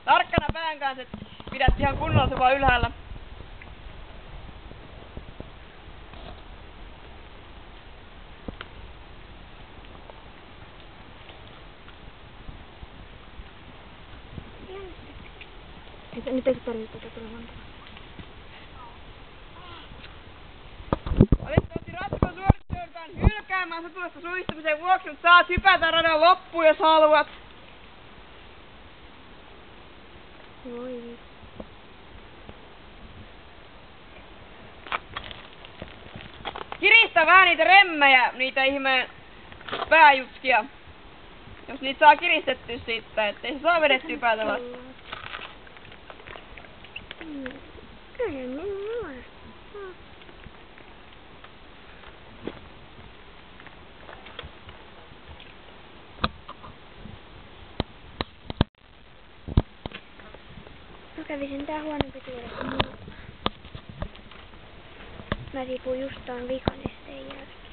Tarkkana pään kanssa, että pidät ihan kunnolla se vaan ylhäällä. Nyt ei tarvitse tätä tulemaan. Valitettavasti Ratko suorittaudutaan hylkäämään satulasta suistumisen vuoksi, mutta saat hypätä radan loppuun, jos haluat. Voi. Kiristä vähän niitä remmejä, niitä ihmeen pääjutskia. Jos niitä saa kiristettyä siitä, ettei se saa vedettyä päätä vasta. Kyllä minulla. Mä kävisin tää huonompi tuoda. Mä riipun just tuon vikan esteen jälkeen.